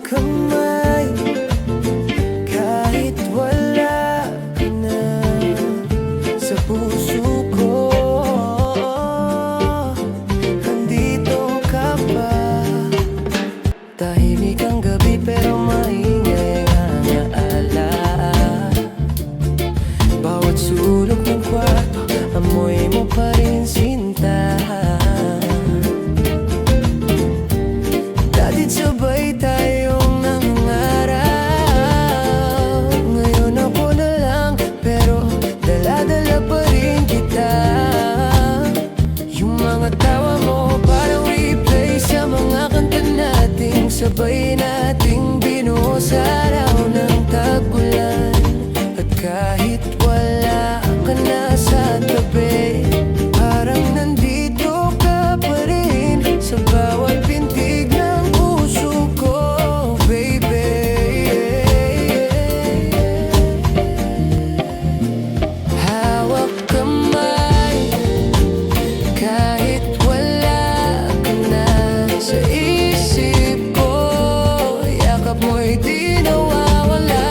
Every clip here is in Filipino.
kamay kahit wala ka na sa puso ko. Nandito ka pa. Tahimik ang gabi pero maingay ang alaala. Bawat sulok ng kwarto, amoy mo pa rin sinta. Dati sabay tayong nangarap. Ngayon ako na lang, pero dala-dala pa rin kita. Yung mga tawa mo parang replay sa mga kanta nating sabay nating binuo sa araw ng tag-ulan. At kahit wala ka na sa tabi, parang nandito ka pa rin sa bawat pintig ng puso ko, baby. Hawak kamay kahit wala ka na sa isip ko. Yakap mo'y di nawawala.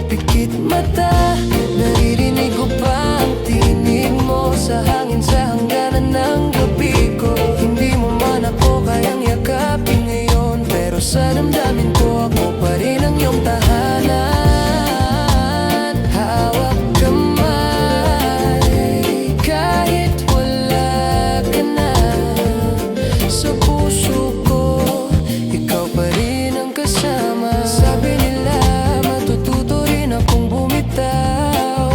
Pikit mata, naririnig ko pa ang tinig mo sa hangin sa hangganan ng gabi ko. Hindi mo man ako kayang yakapin ngayon, pero sa damdamin ko ako pa rin ang iyong tahanan. Hawak kamay kahit wala ka na sa puso ko. Ikaw pa rin ang kasama. Sabi nila matututo rin akong bumitaw,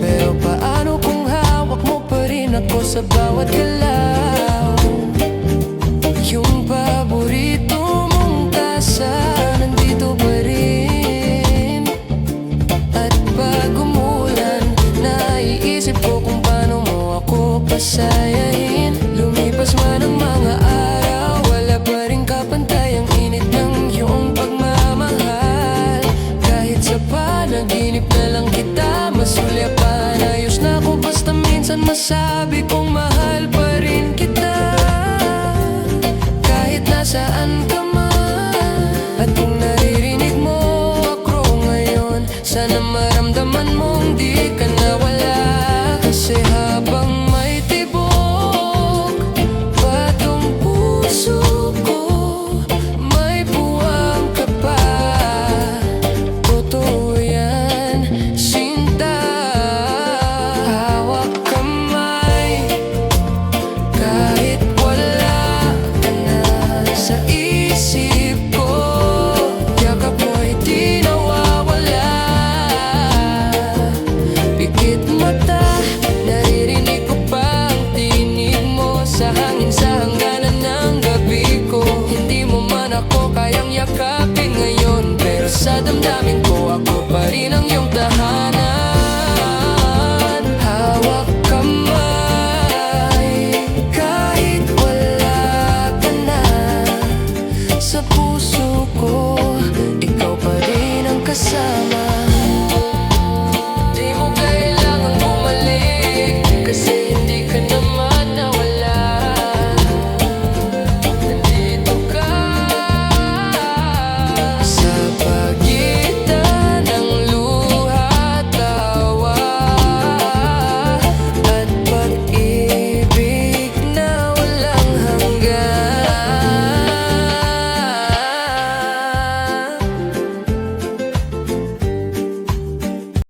pero paano kung hawak mo pa rin ako sa bawat galaw? Yung paborito mong tasa nandito pa rin. At pag umulan, naiisip ko kung paano mo ako pasayahin. Lumipas man ang mga araw, wala pa rin kapantay ang init ng iyong pagmamahal. Kahit sa panaginip na lang kita masulyapan, ayos na ako basta minsan masabi kong mahal pa rin kita. Kahit nasaan ka man, at kung naririnig mo ako ngayon, sana maramdaman mong di ka nawala. Kasi habang may tibok patong puso ko, may buwang ka pa. Totoo yan, sinta. Hawak kamay kahit wala ka na sa isip ko. Yakap mo'y di nawawala. Pikit mata, naririnig ko pa ang tinig mo sa hangin sa hangganan ng gabi ko. Hindi mo man ako kayang yakapin ngayon, pero sa damdamin ko ako pa rin ang